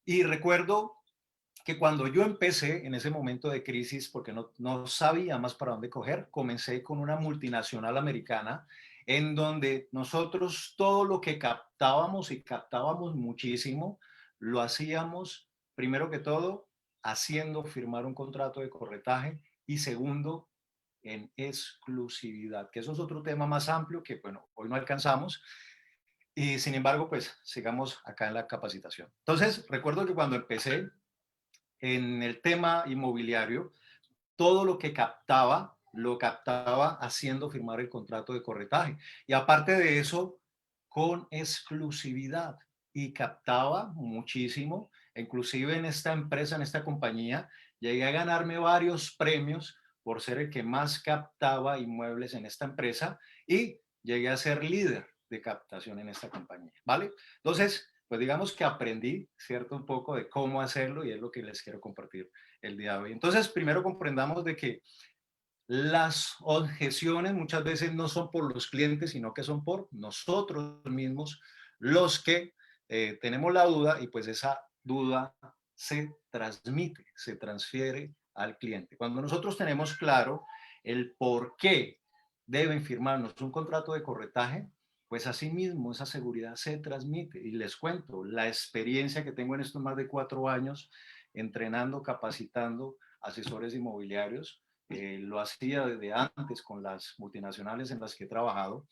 Y recuerdo que cuando yo empecé en ese momento de crisis, porque no sabía más para dónde coger, comencé con una multinacional americana en donde nosotros todo lo que captábamos y captábamos muchísimo, lo hacíamos primero que todo haciendo firmar un contrato de corretaje y segundo en exclusividad, que eso es otro tema más amplio que, bueno, hoy no alcanzamos y sin embargo, pues sigamos acá en la capacitación. Entonces, recuerdo que cuando empecé en el tema inmobiliario, todo lo que captaba, lo captaba haciendo firmar el contrato de corretaje. Y aparte de eso, con exclusividad. Y captaba muchísimo, inclusive en esta empresa, en esta compañía, llegué a ganarme varios premios por ser el que más captaba inmuebles en esta empresa y llegué a ser líder de captación en esta compañía, ¿vale? Entonces, pues digamos que aprendí, ¿cierto? Un poco de cómo hacerlo y es lo que les quiero compartir el día de hoy. Entonces, primero comprendamos de que las objeciones muchas veces no son por los clientes, sino que son por nosotros mismos los que tenemos la duda y pues esa duda se transmite, se transfiere al cliente. Cuando nosotros tenemos claro el por qué deben firmarnos un contrato de corretaje, pues así mismo esa seguridad se transmite. Y les cuento, la experiencia que tengo en estos más de 4 años entrenando, capacitando asesores inmobiliarios, lo hacía desde antes con las multinacionales en las que he trabajado.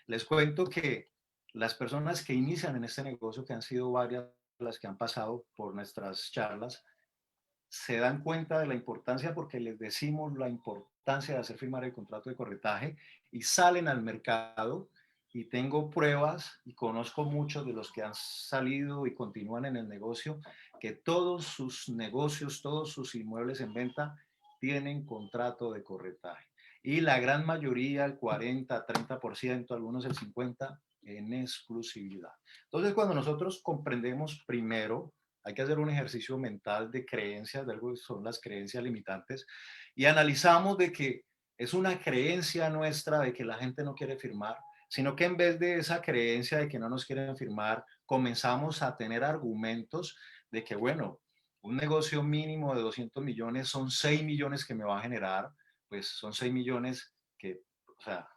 Les cuento que las personas que inician en este negocio, que han sido varias las que han pasado por nuestras charlas, se dan cuenta de la importancia porque les decimos la importancia de hacer firmar el contrato de corretaje y salen al mercado, y tengo pruebas y conozco muchos de los que han salido y continúan en el negocio, que todos sus negocios, todos sus inmuebles en venta tienen contrato de corretaje. Y la gran mayoría, el 40, 30%, algunos el 50%, en exclusividad. Entonces, cuando nosotros comprendemos primero, hay que hacer un ejercicio mental de creencias, de algo que son las creencias limitantes, y analizamos de que es una creencia nuestra de que la gente no quiere firmar, sino que en vez de esa creencia de que no nos quieren firmar, comenzamos a tener argumentos de que, bueno, un negocio mínimo de 200 millones son 6 millones que me va a generar, pues son 6 millones que, o sea,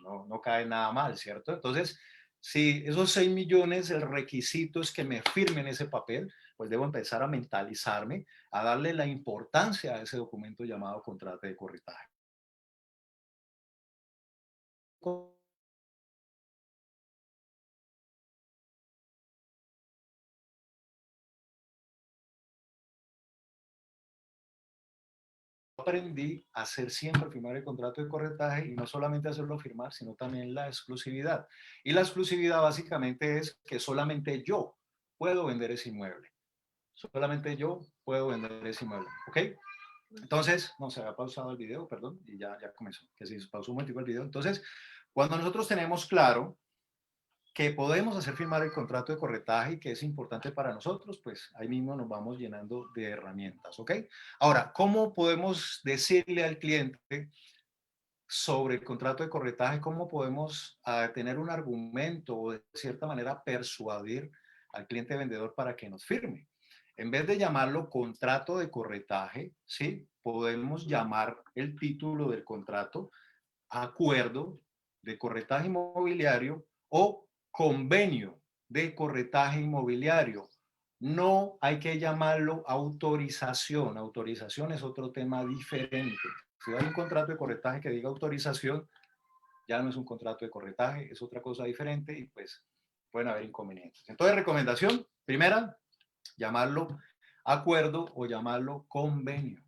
no cae nada mal, ¿cierto? Entonces, si esos 6 millones, el requisito es que me firmen ese papel, pues debo empezar a mentalizarme, a darle la importancia a ese documento llamado contrato de corretaje. Aprendí a hacer siempre firmar el contrato de corretaje, y no solamente hacerlo firmar, sino también la exclusividad. Y la exclusividad básicamente es que solamente yo puedo vender ese inmueble. Solamente yo puedo vender ese inmueble. ¿Ok? Entonces, no, se había pausado el video, perdón, y ya comenzó, que se pausó un momento el video. Entonces, cuando nosotros tenemos claro que podemos hacer firmar el contrato de corretaje y que es importante para nosotros, pues ahí mismo nos vamos llenando de herramientas, ¿ok? Ahora, ¿cómo podemos decirle al cliente sobre el contrato de corretaje? ¿Cómo podemos tener un argumento o de cierta manera persuadir al cliente vendedor para que nos firme? En vez de llamarlo contrato de corretaje, ¿sí? Podemos llamar el título del contrato acuerdo de corretaje inmobiliario o convenio de corretaje inmobiliario. No hay que llamarlo autorización. Autorización es otro tema diferente. Si hay un contrato de corretaje que diga autorización, ya no es un contrato de corretaje, es otra cosa diferente, y pues pueden haber inconvenientes. Entonces, recomendación, primera, llamarlo acuerdo o llamarlo convenio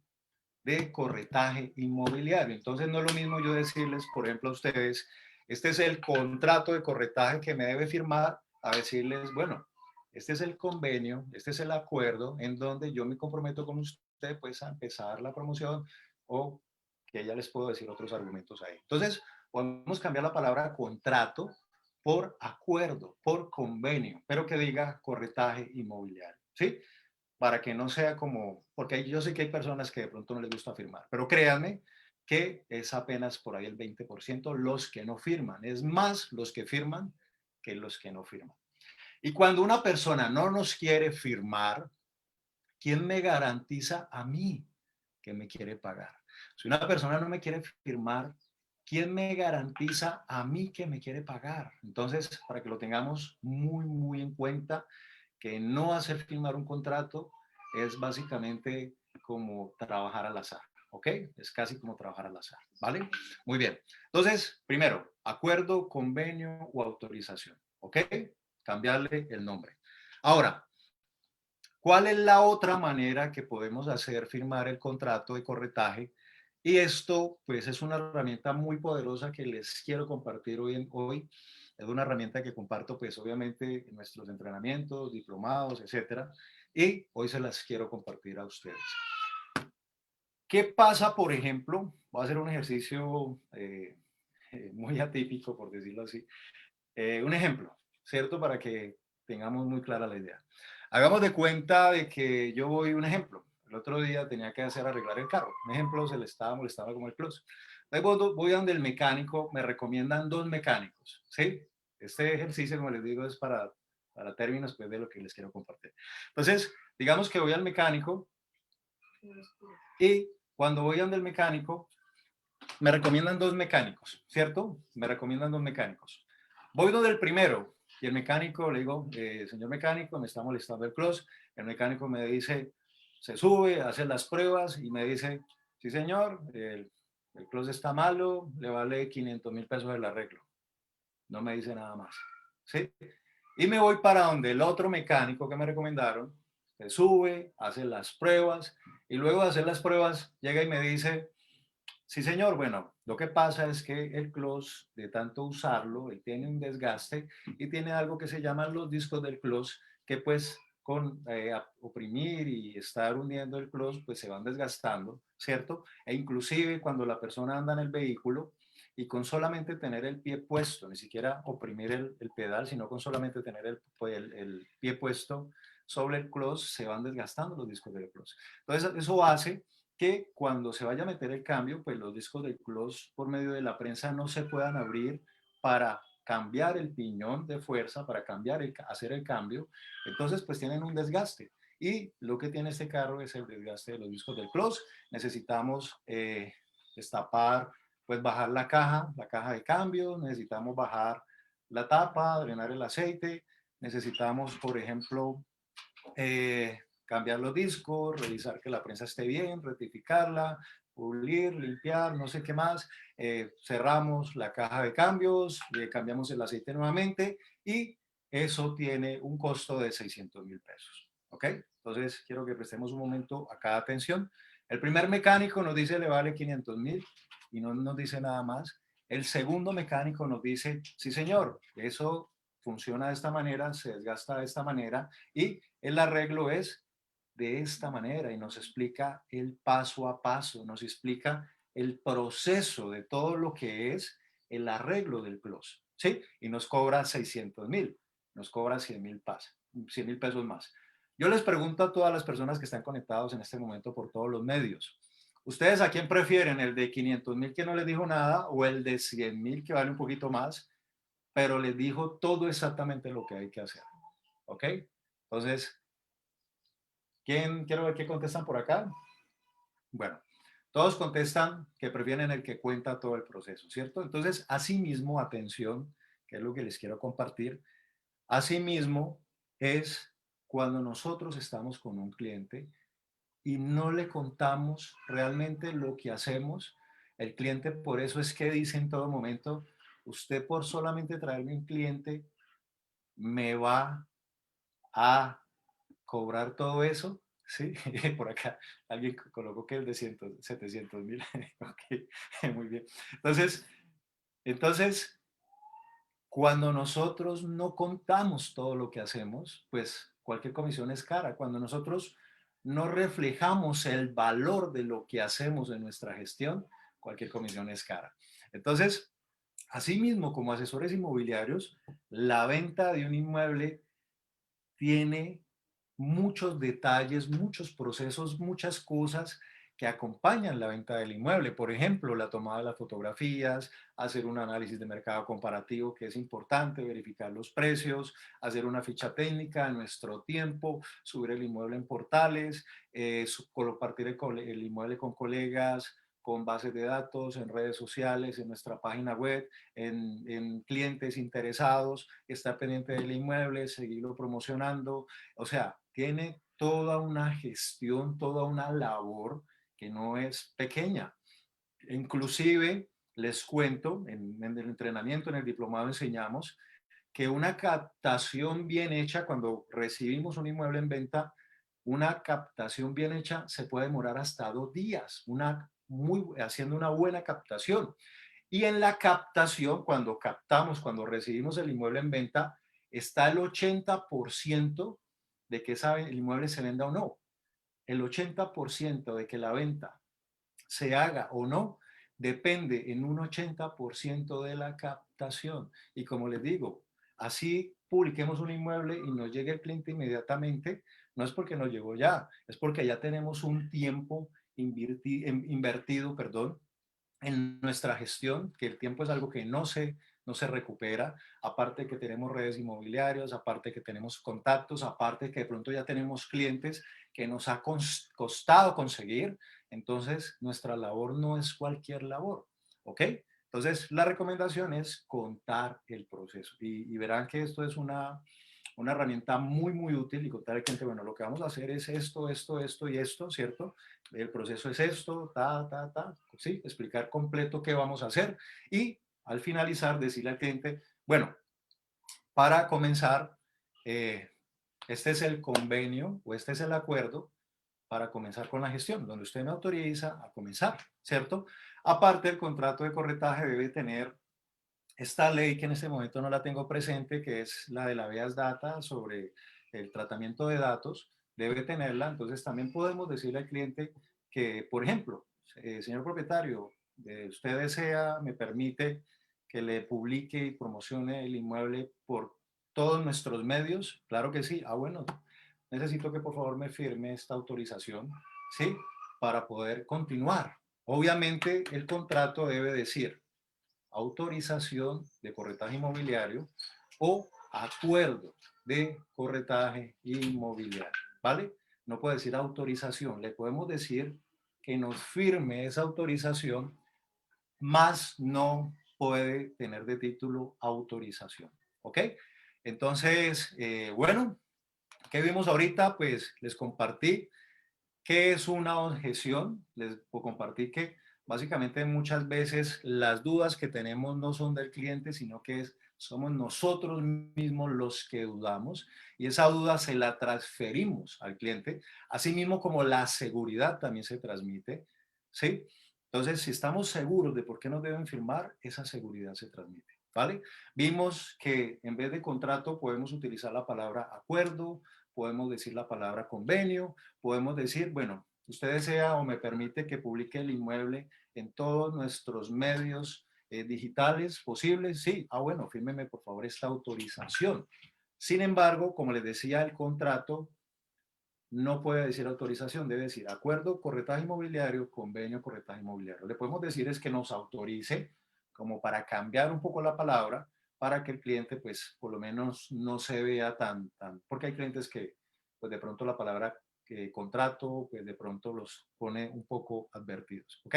de corretaje inmobiliario. Entonces, no es lo mismo yo decirles, por ejemplo, a ustedes, este es el contrato de corretaje que me debe firmar, a decirles, bueno, este es el convenio, este es el acuerdo en donde yo me comprometo con usted, pues, a empezar la promoción, o que ya les puedo decir otros argumentos ahí. Entonces, podemos cambiar la palabra contrato por acuerdo, por convenio, pero que diga corretaje inmobiliario, ¿sí? Para que no sea como, porque yo sé que hay personas que de pronto no les gusta firmar, pero créanme que es apenas por ahí el 20% los que no firman. Es más los que firman que los que no firman. Y cuando una persona no nos quiere firmar, ¿quién me garantiza a mí que me quiere pagar? Si una persona no me quiere firmar, ¿quién me garantiza a mí que me quiere pagar? Entonces, para que lo tengamos muy, muy en cuenta, que no hacer firmar un contrato es básicamente como trabajar al azar, ¿ok? Es casi como trabajar al azar, ¿vale? Muy bien. Entonces, primero, acuerdo, convenio o autorización, ¿ok? Cambiarle el nombre. Ahora, ¿cuál es la otra manera que podemos hacer firmar el contrato de corretaje? Y esto, pues, es una herramienta muy poderosa que les quiero compartir hoy. Es una herramienta que comparto, pues, obviamente, en nuestros entrenamientos, diplomados, etcétera. Y hoy se las quiero compartir a ustedes. ¿Qué pasa, por ejemplo? Voy a hacer un ejercicio muy atípico, por decirlo así. Un ejemplo, ¿cierto? Para que tengamos muy clara la idea. Hagamos de cuenta de que yo voy, un ejemplo, el otro día tenía que hacer arreglar el carro. Un ejemplo, se le estaba molestando como el plus. Voy donde el mecánico, me recomiendan 2 mecánicos, ¿sí? Este ejercicio, como les digo, es para términos pues, de lo que les quiero compartir. Entonces, digamos que voy al mecánico, y cuando voy donde el mecánico, me recomiendan 2 mecánicos, ¿cierto? Me recomiendan 2 mecánicos. Voy donde el primero y el mecánico, le digo, señor mecánico, me está molestando el close. El mecánico me dice, se sube, hace las pruebas y me dice, sí señor, el close está malo, le vale 500.000 pesos el arreglo. No me dice nada más. ¿Sí? Y me voy para donde el otro mecánico que me recomendaron, se sube, hace las pruebas y luego de hacer las pruebas llega y me dice, sí, señor. Bueno, lo que pasa es que el close, de tanto usarlo, él tiene un desgaste y tiene algo que se llaman los discos del close, que pues con oprimir y estar hundiendo el close, pues se van desgastando, ¿cierto? E inclusive cuando la persona anda en el vehículo y con solamente tener el pie puesto, ni siquiera oprimir el pedal, sino con solamente tener el pie puesto sobre el close, se van desgastando los discos del close. Entonces, eso hace que cuando se vaya a meter el cambio, pues los discos del close por medio de la prensa no se puedan abrir para cambiar el piñón de fuerza, para hacer el cambio. Entonces, pues tienen un desgaste. Y lo que tiene este carro es el desgaste de los discos del close. Necesitamos destapar, pues bajar la caja de cambio, necesitamos bajar la tapa, drenar el aceite, necesitamos, por ejemplo, cambiar los discos, revisar que la prensa esté bien, rectificarla, pulir, limpiar, no sé qué más. Cerramos la caja de cambios, le cambiamos el aceite nuevamente y eso tiene un costo de 600.000 pesos. ¿Ok? Entonces, quiero que prestemos un momento a cada atención. El primer mecánico nos dice le vale 500.000 y no nos dice nada más. El segundo mecánico nos dice, sí señor, eso funciona de esta manera, se desgasta de esta manera y el arreglo es de esta manera y nos explica el paso a paso, nos explica el proceso de todo lo que es el arreglo del close, ¿sí? Y nos cobra 600.000, nos cobra 100.000 pesos más. Yo les pregunto a todas las personas que están conectados en este momento por todos los medios, ¿ustedes a quién prefieren? ¿El de 500.000 que no les dijo nada o el de 100.000 que vale un poquito más, pero les dijo todo exactamente lo que hay que hacer? ¿Ok? Entonces, quiero ver qué contestan por acá. Bueno, todos contestan que prefieren el que cuenta todo el proceso, ¿cierto? Entonces, asimismo, atención, que es lo que les quiero compartir, asimismo es cuando nosotros estamos con un cliente y no le contamos realmente lo que hacemos. El cliente, por eso es que dice en todo momento, usted por solamente traerme un cliente me va a cobrar todo eso, ¿sí? Por acá alguien colocó que el de 700.000. Ok, muy bien. Entonces, cuando nosotros no contamos todo lo que hacemos, pues cualquier comisión es cara. Cuando nosotros no reflejamos el valor de lo que hacemos en nuestra gestión, cualquier comisión es cara. Entonces, asimismo, como asesores inmobiliarios, la venta de un inmueble tiene muchos detalles, muchos procesos, muchas cosas que acompañan la venta del inmueble. Por ejemplo, la tomada de las fotografías, hacer un análisis de mercado comparativo que es importante, verificar los precios, hacer una ficha técnica en nuestro tiempo, subir el inmueble en portales, compartir el inmueble con colegas, con bases de datos, en redes sociales, en nuestra página web, en clientes interesados, estar pendiente del inmueble, seguirlo promocionando. O sea, tiene toda una gestión, toda una labor que no es pequeña. Inclusive, les cuento, en el entrenamiento, en el diplomado enseñamos que una captación bien hecha, cuando recibimos un inmueble en venta, una captación bien hecha se puede demorar hasta 2 días, haciendo una buena captación. Y en la captación, cuando captamos, cuando recibimos el inmueble en venta, está el 80% de que el inmueble se venda o no. El 80% de que la venta se haga o no depende en un 80% de la captación. Y como les digo, así publiquemos un inmueble y nos llegue el cliente inmediatamente, no es porque nos llegó ya, es porque ya tenemos un tiempo invertido, perdón, en nuestra gestión, que el tiempo es algo que no se recupera, aparte que tenemos redes inmobiliarias, aparte que tenemos contactos, aparte que de pronto ya tenemos clientes que nos ha costado conseguir, entonces nuestra labor no es cualquier labor, ¿ok? Entonces, la recomendación es contar el proceso y verán que esto es una herramienta muy, muy útil y contar al cliente, bueno, lo que vamos a hacer es esto, esto, esto y esto, ¿cierto? El proceso es esto, sí, explicar completo qué vamos a hacer y al finalizar decirle al cliente, bueno, para comenzar, eh, este es el convenio o este es el acuerdo para comenzar con la gestión, donde usted me autoriza a comenzar, ¿cierto? Aparte, el contrato de corretaje debe tener esta ley que en este momento no la tengo presente, que es la de la Habeas Data sobre el tratamiento de datos, debe tenerla. Entonces también podemos decirle al cliente que, por ejemplo, señor propietario, usted desea, me permite que le publique y promocione el inmueble por todos nuestros medios. Claro que sí. Ah, bueno, necesito que por favor me firme esta autorización, ¿sí? Para poder continuar. Obviamente el contrato debe decir autorización de corretaje inmobiliario o acuerdo de corretaje inmobiliario, ¿vale? No puede decir autorización, le podemos decir que nos firme esa autorización, más no puede tener de título autorización, ¿ok? Entonces, bueno, ¿qué vimos ahorita? Pues les compartí ¿qué es una objeción? Les compartí que básicamente muchas veces las dudas que tenemos no son del cliente, sino que somos nosotros mismos los que dudamos y esa duda se la transferimos al cliente, así mismo como la seguridad también se transmite, ¿sí? Entonces, si estamos seguros de por qué nos deben firmar, esa seguridad se transmite, ¿vale? Vimos que en vez de contrato podemos utilizar la palabra acuerdo, podemos decir la palabra convenio, podemos decir, bueno, usted desea o me permite que publique el inmueble en todos nuestros medios digitales posibles. Sí, ah, bueno, fírmeme por favor esta autorización. Sin embargo, como les decía, el contrato no puede decir autorización, debe decir acuerdo, corretaje inmobiliario, convenio, corretaje inmobiliario. Le podemos decir es que nos autorice, como para cambiar un poco la palabra, para que el cliente, pues, por lo menos no se vea porque hay clientes que, pues, de pronto la palabra contrato, pues, de pronto los pone un poco advertidos, ¿ok?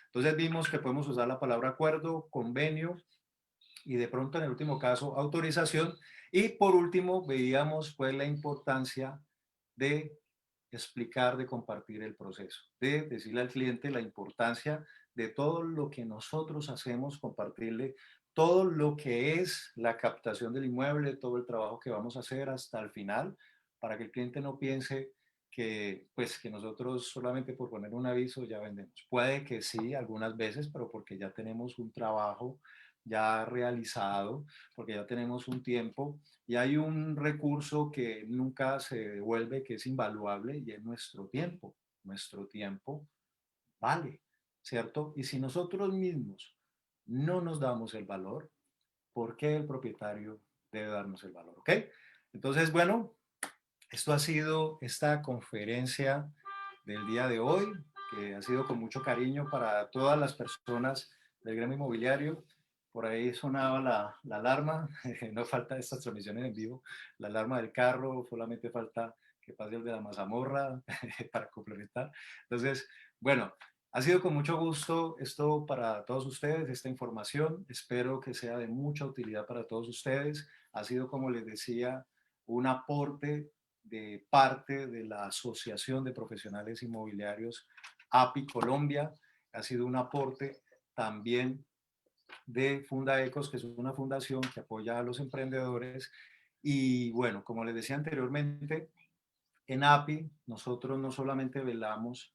Entonces vimos que podemos usar la palabra acuerdo, convenio y de pronto en el último caso autorización. Y por último veíamos, pues, la importancia de explicar, de compartir el proceso, de decirle al cliente la importancia de todo lo que nosotros hacemos, compartirle todo lo que es la captación del inmueble, todo el trabajo que vamos a hacer hasta el final, para que el cliente no piense que, pues, que nosotros solamente por poner un aviso ya vendemos. Puede que sí, algunas veces, pero porque ya tenemos un trabajo ya realizado, porque ya tenemos un tiempo y hay un recurso que nunca se devuelve, que es invaluable y es nuestro tiempo. Nuestro tiempo vale, ¿cierto? Y si nosotros mismos no nos damos el valor, ¿por qué el propietario debe darnos el valor? ¿Ok? Entonces, bueno, esto ha sido esta conferencia del día de hoy, que ha sido con mucho cariño para todas las personas del gremio inmobiliario. Por ahí sonaba la alarma, no falta estas transmisiones en vivo, la alarma del carro, solamente falta que pase el de la mazamorra para complementar. Entonces, bueno, ha sido con mucho gusto esto para todos ustedes, esta información. Espero que sea de mucha utilidad para todos ustedes. Ha sido, como les decía, un aporte de parte de la Asociación de Profesionales Inmobiliarios API Colombia. Ha sido un aporte también de Fundaecos, que es una fundación que apoya a los emprendedores. Y bueno, como les decía anteriormente, en API nosotros no solamente velamos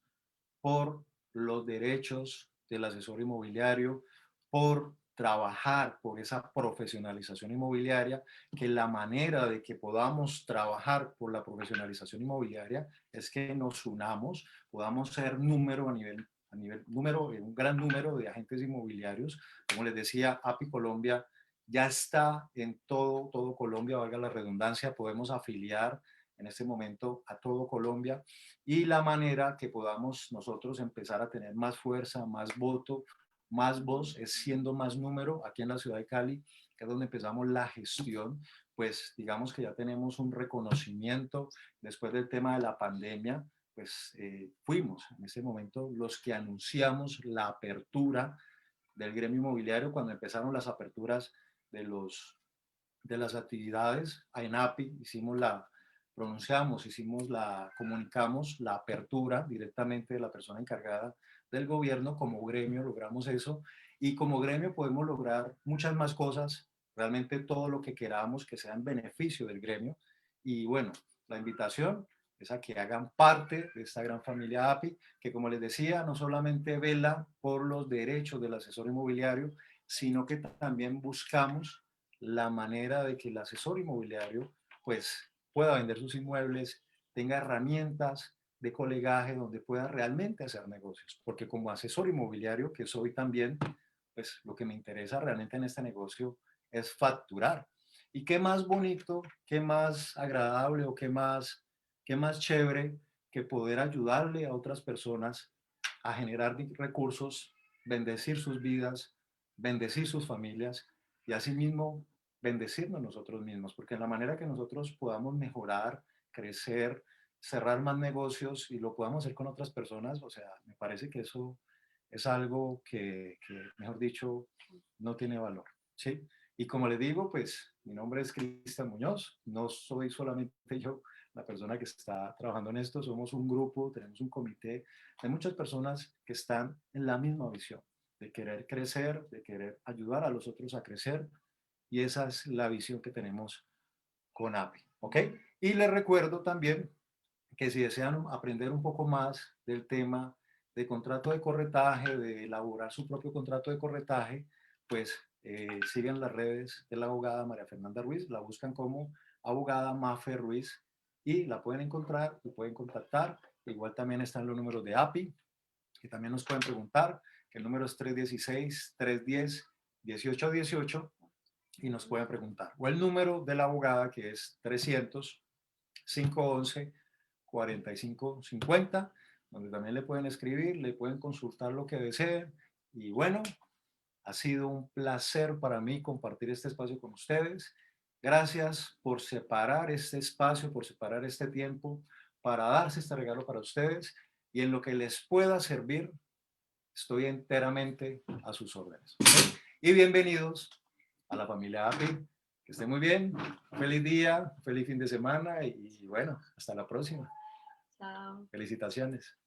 por los derechos del asesor inmobiliario, por trabajar por esa profesionalización inmobiliaria, que la manera de que podamos trabajar por la profesionalización inmobiliaria es que nos unamos, podamos ser número número, un gran número de agentes inmobiliarios. Como les decía, API Colombia ya está en todo Colombia, valga la redundancia, podemos afiliar en este momento a todo Colombia y la manera que podamos nosotros empezar a tener más fuerza, más voto, más voz, es siendo más número aquí en la ciudad de Cali, que es donde empezamos la gestión, pues digamos que ya tenemos un reconocimiento después del tema de la pandemia, pues fuimos en ese momento los que anunciamos la apertura del gremio inmobiliario cuando empezaron las aperturas de las actividades. En API comunicamos la apertura directamente de la persona encargada del gobierno. Como gremio logramos eso, y como gremio podemos lograr muchas más cosas, realmente todo lo que queramos que sea en beneficio del gremio. Y bueno, la invitación es a que hagan parte de esta gran familia API, que como les decía, no solamente vela por los derechos del asesor inmobiliario, sino que también buscamos la manera de que el asesor inmobiliario pues pueda vender sus inmuebles, tenga herramientas de colegaje donde pueda realmente hacer negocios. Porque como asesor inmobiliario, que soy también, pues lo que me interesa realmente en este negocio es facturar. Y qué más bonito, qué más agradable o qué más chévere que poder ayudarle a otras personas a generar recursos, bendecir sus vidas, bendecir sus familias y asimismo bendecirnos nosotros mismos, porque en la manera que nosotros podamos mejorar, crecer, cerrar más negocios y lo podamos hacer con otras personas, o sea, me parece que eso es algo mejor dicho, no tiene valor, ¿sí? Y como les digo, pues mi nombre es Cristian Muñoz, no soy solamente yo la persona que está trabajando en esto, somos un grupo, tenemos un comité de muchas personas que están en la misma visión, de querer crecer, de querer ayudar a los otros a crecer, y esa es la visión que tenemos con API, ¿ok? Y les recuerdo también que si desean aprender un poco más del tema de contrato de corretaje, de elaborar su propio contrato de corretaje, pues siguen las redes de la abogada María Fernanda Ruiz, la buscan como abogada Mafe Ruiz y la pueden encontrar y pueden contactar. Igual también están los números de API, que también nos pueden preguntar, que el número es 316-310-1818 y nos pueden preguntar. O el número de la abogada, que es 300-511-4550, donde también le pueden escribir, le pueden consultar lo que deseen. Y bueno, ha sido un placer para mí compartir este espacio con ustedes. Gracias por separar este espacio, por separar este tiempo para darse este regalo para ustedes, y en lo que les pueda servir, estoy enteramente a sus órdenes. Y bienvenidos a la familia API. Que estén muy bien. Feliz día, feliz fin de semana y bueno, hasta la próxima. Chao. Felicitaciones.